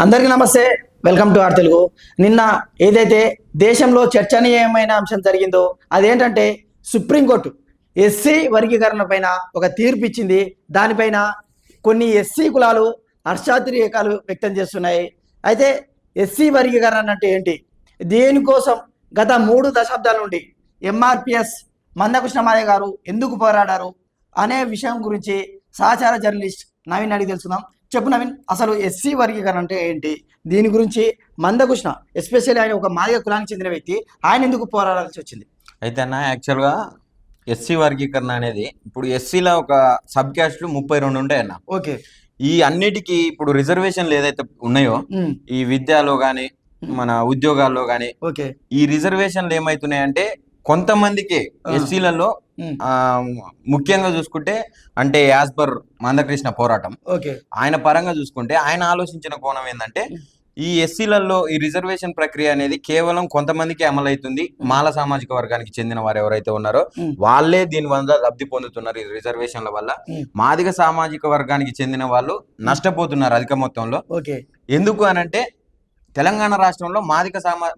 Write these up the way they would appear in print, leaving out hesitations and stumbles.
అందరికీ నమస్తే. Welcome to R Telugu. నిన్న ఏదైతే దేశంలో చర్చనీయమైన అంశం జరిగిందో అదేంటంటే సుప్రీంకోర్టు ఎస్సీ వర్గీకరణ పైన ఒక తీర్పు ఇచ్చింది. దానిపైన కొన్ని ఎస్సీ కులాలు హర్షాతిరేకాలు వ్యక్తం చేస్తున్నాయి. అయితే ఎస్సీ వర్గీకరణ అంటే ఏంటి, దేనికోసం గత 3 దశాబ్దాల నుండి ఎంఆర్పిఎస్ మందకృష్ణ మాదిగ గారు ఎందుకు పోరాడారు అనే విషయం గురించి సహచార జర్నలిస్ట్ నవీన్ అడిగి తెలుసుకుందాం. చెప్పు నవీన్, అసలు ఎస్సీ వర్గీకరణ అంటే ఏంటి, దీని గురించి మందకృష్ణ ఎస్పెషల్లీ ఆయన ఒక మాదిగ కులానికి చెందిన వ్యక్తి, ఆయన ఎందుకు పోరాడాల్సి వచ్చింది? అయితే అన్న యాక్చువల్గా ఎస్సీ వర్గీకరణ అనేది ఇప్పుడు ఎస్సీలో ఒక సబ్ క్యాస్ట్లు 32 ఉంటాయన్న. ఓకే. ఈ అన్నిటికీ ఇప్పుడు రిజర్వేషన్లు ఏదైతే ఉన్నాయో ఈ విద్యలో కానీ మన ఉద్యోగాల్లో కానీ ఓకే ఈ రిజర్వేషన్లు ఏమైతున్నాయంటే కొంతమందికి ఎస్సీలలో ముఖ్యంగా చూసుకుంటే అంటే యాజ్ పర్ మందకృష్ణ పోరాటం ఓకే ఆయన పరంగా చూసుకుంటే ఆయన ఆలోచించిన కోణం ఏంటంటే ఈ ఎస్సీలలో ఈ రిజర్వేషన్ ప్రక్రియ అనేది కేవలం కొంతమందికి అమలవుతుంది. మాల సామాజిక వర్గానికి చెందిన వారు ఎవరైతే ఉన్నారో వాళ్ళే దీని వల్ల లబ్ధి పొందుతున్నారు. ఈ రిజర్వేషన్ల వల్ల మాదిగ సామాజిక వర్గానికి చెందిన వాళ్ళు నష్టపోతున్నారు అధిక మొత్తంలో. ఎందుకు అనంటే తెలంగాణ రాష్ట్రంలో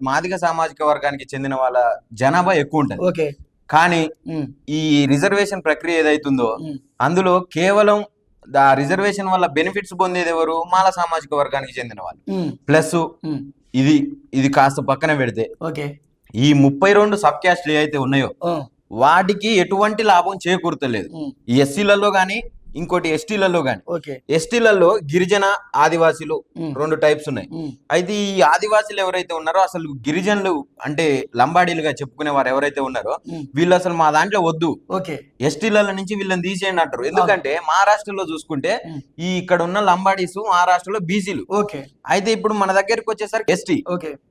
మాదిగ సామాజిక వర్గానికి చెందిన వాళ్ళ జనాభా ఎక్కువ ఉంటుంది. కానీ ఈ రిజర్వేషన్ ప్రక్రియ ఏదైతుందో అందులో కేవలం ఆ రిజర్వేషన్ వల్ల బెనిఫిట్స్ పొందేది ఎవరు? మాల సామాజిక వర్గానికి చెందిన వాళ్ళు. ప్లస్ ఇది కాస్త పక్కన పెడితే ఈ 32 సబ్ క్యాస్ట్లు ఏవైతే ఉన్నాయో వాటికి ఎటువంటి లాభం చేకూరతలేదు. ఈ ఎస్సీలలో గాని ఇంకోటి ఎస్టీలలో గాని. ఎస్టీలలో గిరిజన ఆదివాసీలు 2 టైప్స్ ఉన్నాయి. అయితే ఈ ఆదివాసీలు ఎవరైతే ఉన్నారో అసలు గిరిజనులు అంటే లంబాడీలుగా చెప్పుకునే వారు ఎవరైతే ఉన్నారో వీళ్ళు అసలు మా దాంట్లో వద్దు, ఎస్టీలలో నుంచి వీళ్ళని తీసేయండి అంటారు. ఎందుకంటే మహారాష్ట్రలో చూసుకుంటే ఈ ఇక్కడ ఉన్న లంబాడీస్ మహారాష్ట్రలో బీసీలు. అయితే ఇప్పుడు మన దగ్గరికి వచ్చేసరికి ఎస్టీ.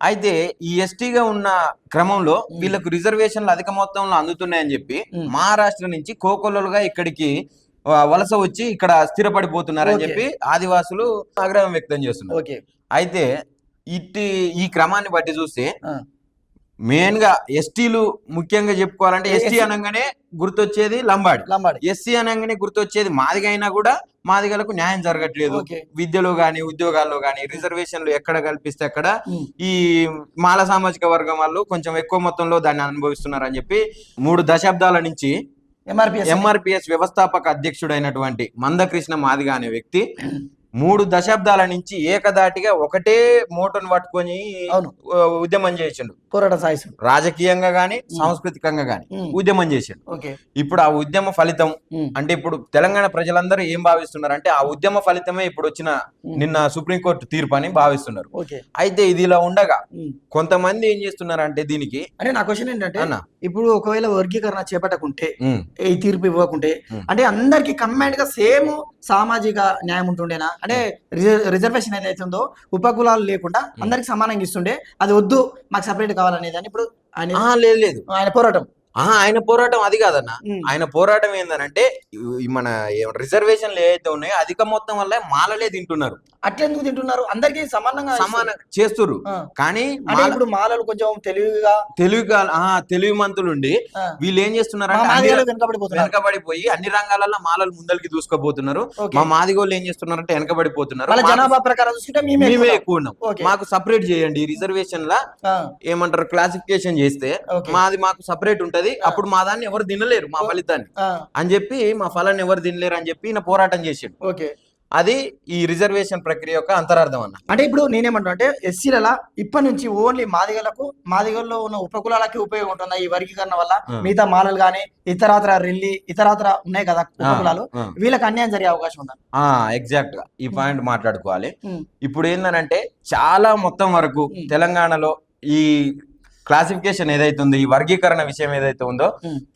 అయితే ఈ ఎస్టీగా ఉన్న క్రమంలో వీళ్ళకు రిజర్వేషన్లు అధిక మొత్తంలో అందుతున్నాయని చెప్పి మహారాష్ట్ర నుంచి కోకొల్లలుగా ఇక్కడికి వలస వచ్చి ఇక్కడ స్థిరపడిపోతున్నారని చెప్పి ఆదివాసులు ఆగ్రహం వ్యక్తం చేస్తున్నారు. అయితే ఈ క్రమాన్ని బట్టి చూస్తే మెయిన్ గా ఎస్టీలు ముఖ్యంగా చెప్పుకోవాలంటే ఎస్టీ అనగానే గుర్తొచ్చేది లంబాడి, ఎస్సీ అనగానే గుర్తొచ్చేది మాదిగ. అయినా కూడా మాదిగలకు న్యాయం జరగట్లేదు. విద్యలో గాని ఉద్యోగాల్లో గాని రిజర్వేషన్లు ఎక్కడ కల్పిస్తే అక్కడ ఈ మాల సామాజిక వర్గం వాళ్ళు కొంచెం ఎక్కువ మొత్తంలో దాన్ని అనుభవిస్తున్నారు అని చెప్పి 3 దశాబ్దాల నుంచి ఎంఆర్పిఎస్ వ్యవస్థాపక అధ్యక్షుడైనటువంటి మందకృష్ణ మాదిగ అనే వ్యక్తి 3 దశాబ్దాల నుంచి ఏకదాటిగా ఒకటే మోటను పట్టుకొని ఉద్యమం చేసిండు. పోరాట సాయిసు రాజకీయంగా గాని సాంస్కృతికంగా గాని ఉద్యమం చేసిండు. ఇప్పుడు ఆ ఉద్యమ ఫలితం అంటే ఇప్పుడు తెలంగాణ ప్రజలందరూ ఏం భావిస్తున్నారు అంటే ఆ ఉద్యమ ఫలితమే ఇప్పుడు వచ్చిన నిన్న సుప్రీంకోర్టు తీర్పు అని భావిస్తున్నారు. అయితే ఇది ఇలా ఉండగా కొంతమంది ఏం చేస్తున్నారు అంటే దీనికి అంటే నా క్వశ్చన్ ఏంటంటే ఇప్పుడు ఒకవేళ వర్గీకరణ చేపట్టకుంటే ఈ తీర్పు ఇవ్వకుంటే అంటే అందరికి కంబైన్డ్ గా సేమ్ సామాజిక న్యాయం ఉంటుండేనా? అంటే రిజర్వేషన్ ఏదైతే ఉందో ఉపకులాలు లేకుండా అందరికి సమానంగా ఇస్తుండే, అది వద్దు మాకు సపరేట్ కావాలనేది అని ఇప్పుడు లేదు ఆయన పోరాటం అది కాదన్న. ఆయన పోరాటం ఏందనంటే మన రిజర్వేషన్లు ఏవైతే ఉన్నాయో అధిక మొత్తం వల్ల మాలలే తింటున్నారు. అట్లెందుకు తింటున్నారు? అందరికి సమానంగా చేస్తున్నారు. కానీ ఇప్పుడు మాలలు కొంచెం తెలివి మంతులుండి వీళ్ళు ఏం చేస్తున్నారు వెనకబడిపోయి అన్ని రంగాలలో మాలలు ముందరికి దూసుకోబోతున్నారు. మా మాదిగోళ్ళు ఏం చేస్తున్నారంటే వెనకబడిపోతున్నారు. జనాభా ప్రకారం చూసుకుంటే మేమే ఎక్కువ ఉన్నాం, మాకు సపరేట్ చేయండి. రిజర్వేషన్ లా ఏమంటారు క్లాసిఫికేషన్ చేస్తే మాకు సపరేట్ ఉంటది, అప్పుడు మా దాన్ని ఎవరు తినలేరు మా ఫలితాన్ని అని చెప్పి మా ఫలాన్ని ఎవరు తినలేరు అని చెప్పి ఈయన పోరాటం చేసాడు. అది ఈ రిజర్వేషన్ ప్రక్రియ యొక్క అంతరార్థం అన్న. అంటే ఇప్పుడు నేనేమంటా అంటే ఎస్సీల ఇప్పటి నుంచి ఓన్లీ మాదిగల్లో ఉన్న ఉపకులాలకి ఉపయోగం ఉంటుందా ఈ వర్గీకరణ వల్ల? మిగతా మాలలు గానీ ఇతరాత్ర ఉన్నాయి కదా ఉపకులాలు, వీళ్ళకి అన్యాయం జరిగే అవకాశం ఉందా? ఎగ్జాక్ట్ గా ఈ పాయింట్ మాట్లాడుకోవాలి. ఇప్పుడు ఏంటంటే చాలా మొత్తం వరకు తెలంగాణలో ఈ క్లాసిఫికేషన్ ఏదైతే ఉందో ఈ వర్గీకరణ విషయం ఏదైతే ఉందో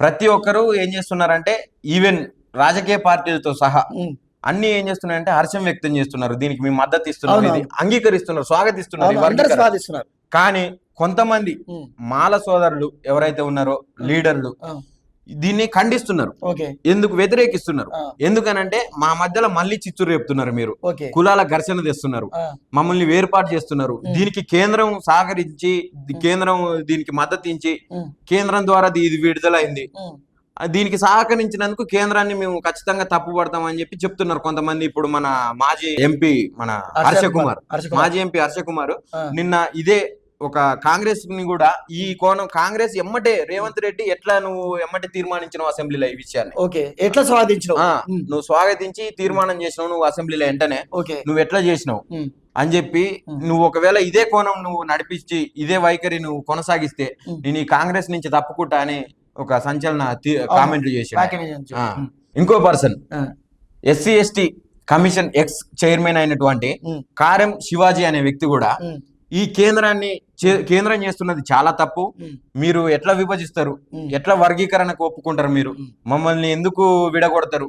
ప్రతి ఒక్కరూ ఏం చేస్తున్నారంటే ఈవెన్ రాజకీయ పార్టీలతో సహా అన్ని ఏం చేస్తున్నారంటే హర్షం వ్యక్తం చేస్తున్నారు, దీనికి మేము మద్దతు ఇస్తున్నారు, అంగీకరిస్తున్నారు, స్వాగతిస్తున్నారు. కానీ కొంతమంది మాల సోదరులు ఎవరైతే ఉన్నారో లీడర్లు దీన్ని ఖండిస్తున్నారు, ఎందుకు వ్యతిరేకిస్తున్నారు? ఎందుకనంటే మా మధ్యలో మళ్ళీ చిచ్చురు చెప్తున్నారు, మీరు కులాల ఘర్షణ తెస్తున్నారు, మమ్మల్ని వేర్పాటు చేస్తున్నారు. దీనికి కేంద్రం సహకరించి కేంద్రం దీనికి మద్దతు ఇచ్చి కేంద్రం ద్వారా ఇది విడుదలైంది, దీనికి సహకరించినందుకు కేంద్రాన్ని మేము ఖచ్చితంగా తప్పుపడతాం అని చెప్పి చెప్తున్నారు కొంతమంది. ఇప్పుడు మన మాజీ ఎంపీ మన హర్ష కుమార్, మాజీ ఎంపీ హర్ష కుమార్ నిన్న ఇదే ఒక కాంగ్రెస్ ని కూడా ఈ కోణం కాంగ్రెస్ ఎమ్మటే రేవంత్ రెడ్డి ఎట్లా నువ్వు ఎమ్మటే తీర్మానించినావు అసెంబ్లీలో ఈ విషయాన్ని, ఎట్లా స్వాగతించినావు, నువ్వు స్వాగతించి తీర్మానం చేసినావు నువ్వు అసెంబ్లీలో వెంటనే, నువ్వు ఎట్లా చేసినావు అని చెప్పి నువ్వు ఒకవేళ ఇదే కోణం నువ్వు నడిపించి ఇదే వైఖరి నువ్వు కొనసాగిస్తే నేను ఈ కాంగ్రెస్ నుంచి తప్పుకుంటా అని ఒక సంచలన కామెంట్లు చేశాడు. ఇంకో person SC ST commission X chairman అయినటువంటి కారెం శివాజీ అనే వ్యక్తి కూడా ఈ కేంద్రం చేస్తున్నది చాలా తప్పు, మీరు ఎట్లా విభజిస్తారు, ఎట్లా వర్గీకరణకు ఒప్పుకుంటారు, మీరు మమ్మల్ని ఎందుకు విడగొడతారు,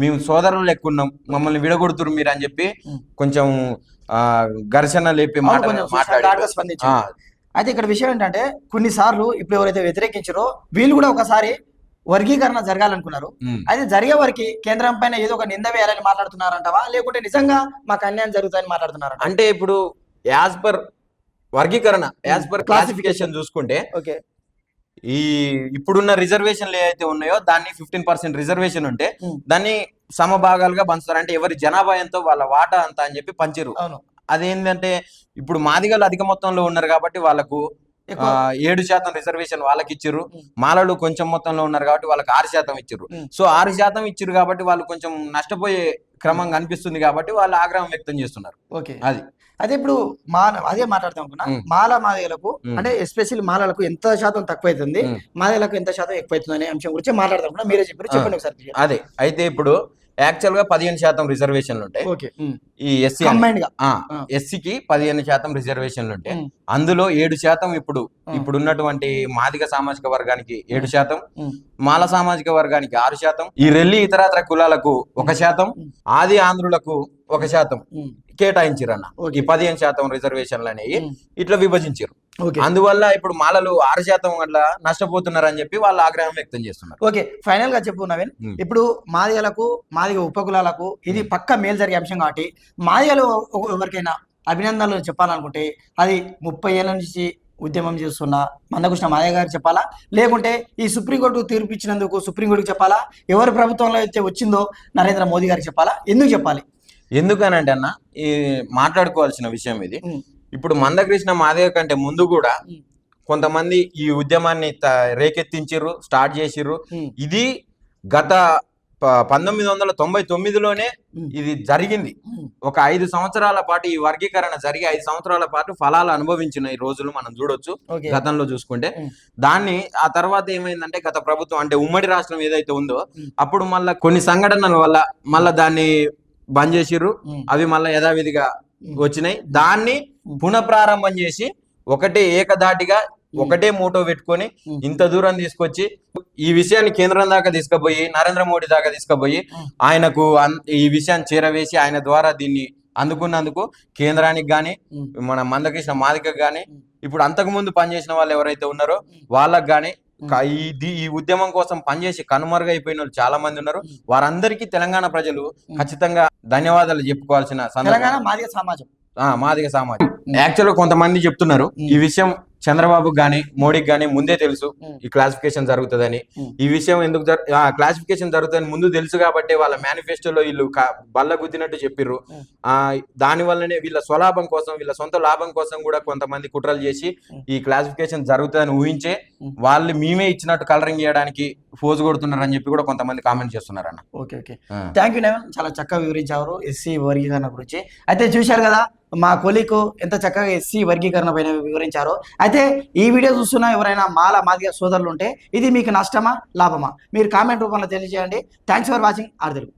మేము సోదరులు లెక్కున్నాం మమ్మల్ని విడగొడుతురు మీరు అని చెప్పి కొంచెం ఘర్షణ లేపి మాట్లాడారు. అయితే ఇక్కడ విషయం ఏంటంటే కొన్నిసార్లు ఇప్పుడు ఎవరైతే వ్యతిరేకించారో వీళ్ళు కూడా ఒకసారి వర్గీకరణ జరగాలనుకున్నారు, అయితే జరిగే వరకు కేంద్రం పైన ఏదో ఒక నింద వేయాలని మాట్లాడుతున్నారంటవా, లేకుంటే నిజంగా మాకు అన్యాయం జరుగుతుందని మాట్లాడుతున్నారు? అంటే ఇప్పుడు యాజ్ పర్ వర్గీకరణ, యాజ్ పర్ క్లాసిఫికేషన్ చూసుకుంటే ఈ ఇప్పుడున్న రిజర్వేషన్లు ఏవైతే ఉన్నాయో దాన్ని 15% రిజర్వేషన్ ఉంటే దాన్ని సమభాగాలుగా పంచుతారు. అంటే ఎవరి జనాభా ఎంతో వాళ్ళ వాటా అంత అని చెప్పి పంచిరు. అదేంటంటే ఇప్పుడు మాదిగలు అధిక మొత్తంలో ఉన్నారు కాబట్టి వాళ్ళకు 7% రిజర్వేషన్ వాళ్ళకి ఇచ్చిర్రు, మాలలు కొంచెం మొత్తంలో ఉన్నారు కాబట్టి వాళ్ళకి 6% ఇచ్చిర్రు. సో 6% ఇచ్చిర్రు కాబట్టి వాళ్ళు కొంచెం నష్టపోయే క్రమం కనిపిస్తుంది కాబట్టి వాళ్ళు ఆగ్రహం వ్యక్తం చేస్తున్నారు. అది అదే ఇప్పుడు అదే మాట్లాడతాం అనుకున్నా, మాదిగలకు అంటే ఎస్పెషల్లీ మాలలకు ఎంత శాతం తక్కువ అవుతుంది, మాదిగలకు ఎంత శాతం ఎక్కువ అవుతుంది అనే అంశం గురించి మాట్లాడతాం. మీరే చెప్పారు, చెప్పండి ఒకసారి. అదే అయితే ఇప్పుడు యాక్చువల్ గా 15% రిజర్వేషన్లు ఉంటాయి ఈ ఎస్సీ, ఎస్సీకి 15% రిజర్వేషన్లు ఉంటాయి. అందులో 7% ఇప్పుడున్నటువంటి మాదిగ సామాజిక వర్గానికి 7%, మాల సామాజిక వర్గానికి 6%, ఈ రెల్లి ఇతరత్ర కులాలకు 1%, ఆది ఆంధ్రులకు 1% కేటాయించారన్న. ఈ 15% రిజర్వేషన్లు అనేవి ఇట్లా విభజించారు. అందువల్ల ఇప్పుడు మాలలు 6% అట్లా నష్టపోతున్నారు అని చెప్పి వాళ్ళు ఆగ్రహం వ్యక్తం చేస్తున్నారు. ఓకే, ఫైనల్ గా చెప్పు నవీన్, ఇప్పుడు మాదిగ ఉపకులాలకు ఇది పక్క మేలు జరిగే అంశం కాబట్టి మాదిగలు ఎవరికైనా అభినందనలు చెప్పాలనుకుంటే అది 30 ఏళ్ల నుంచి ఉద్యమం చేస్తున్న మందకృష్ణ మాదయ్య గారికి చెప్పాలా, లేకుంటే ఈ సుప్రీంకోర్టు తీర్పు ఇచ్చినందుకు సుప్రీంకోర్టుకి చెప్పాలా, ఎవరి ప్రభుత్వంలో అయితే వచ్చిందో నరేంద్ర మోదీ గారికి చెప్పాలా, ఎందుకు చెప్పాలి? ఎందుకనంటే అన్న ఈ మాట్లాడుకోవాల్సిన విషయం ఇది. ఇప్పుడు మందకృష్ణ మాదయ్య కంటే ముందు కూడా కొంతమంది ఈ ఉద్యమాన్ని రేకెత్తించిర్రు, స్టార్ట్ చేసిర్రు. ఇది గత 1999లోనే ఇది జరిగింది. ఒక 5 సంవత్సరాల పాటు ఈ వర్గీకరణ జరిగి 5 సంవత్సరాల పాటు ఫలాలు అనుభవించిన ఈ రోజులు మనం చూడొచ్చు గతంలో చూసుకుంటే. దాన్ని ఆ తర్వాత ఏమైందంటే గత ప్రభుత్వం అంటే ఉమ్మడి రాష్ట్రం ఏదైతే ఉందో అప్పుడు మళ్ళా కొన్ని సంఘటనల వల్ల మళ్ళా దాన్ని బంద్ చేసిర్రు, అవి మళ్ళా యథావిధిగా వచ్చినాయి. దాన్ని పునఃప్రారంభం చేసి ఒకటే ఏకధాటిగా ఒకటే మోటో పెట్టుకొని ఇంత దూరం తీసుకొచ్చి ఈ విషయాన్ని కేంద్రం దాకా తీసుకుపోయి నరేంద్ర మోడీ దాకా తీసుకుపోయి ఆయనకు ఈ విషయాన్ని చేరవేసి ఆయన ద్వారా దీన్ని అందుకున్నందుకు కేంద్రానికి గాని మన మందకృష్ణ మాదికకు గాని ఇప్పుడు అంతకు ముందు పనిచేసిన వాళ్ళు ఎవరైతే ఉన్నారో వాళ్ళకు గాని ఈ ఉద్యమం కోసం పనిచేసి కనుమరుగైపోయిన వాళ్ళు చాలా మంది ఉన్నారు. వారందరికీ తెలంగాణ ప్రజలు ఖచ్చితంగా ధన్యవాదాలు చెప్పుకోవాల్సిన మాదిగ సమాజం. యాక్చువల్ గా కొంతమంది చెప్తున్నారు ఈ విషయం చంద్రబాబుకి గానీ మోడీకి గానీ ముందే తెలుసు ఈ క్లాసిఫికేషన్ జరుగుతుందని. ఈ విషయం ఎందుకు క్లాసిఫికేషన్ జరుగుతుందని ముందు తెలుసు కాబట్టి వాళ్ళ మేనిఫెస్టోలో వీళ్ళు బల్ల గుద్దినట్టు చెప్పిర్రు. దాని వల్లనే వీళ్ళ స్వలాభం కోసం వీళ్ళ సొంత లాభం కోసం కూడా కొంతమంది కుట్రలు చేసి ఈ క్లాసిఫికేషన్ జరుగుతుందని ఊహించే వాళ్ళు మేమే ఇచ్చినట్టు కలరింగ్ చేయడానికి ఫోజు కొడుతున్నారు అని చెప్పి కూడా కొంతమంది కామెంట్ చేస్తున్నారు అన్న. ఓకే, థ్యాంక్ యూ నేవన్, చాలా చక్కగా వివరించారు ఎస్సీ వర్గీకరణ గురించి. అయితే చూశారు కదా మా కొలీకు ఎంత చక్కగా ఎస్సీ వర్గీకరణ పైన వివరించారో. అయితే ఈ వీడియో చూస్తున్న ఎవరైనా మాదిగ సోదరులు ఉంటే ఇది మీకు నష్టమా లాభమా మీరు కామెంట్ రూపంలో తెలియజేయండి. Thanks for watching R Telugu.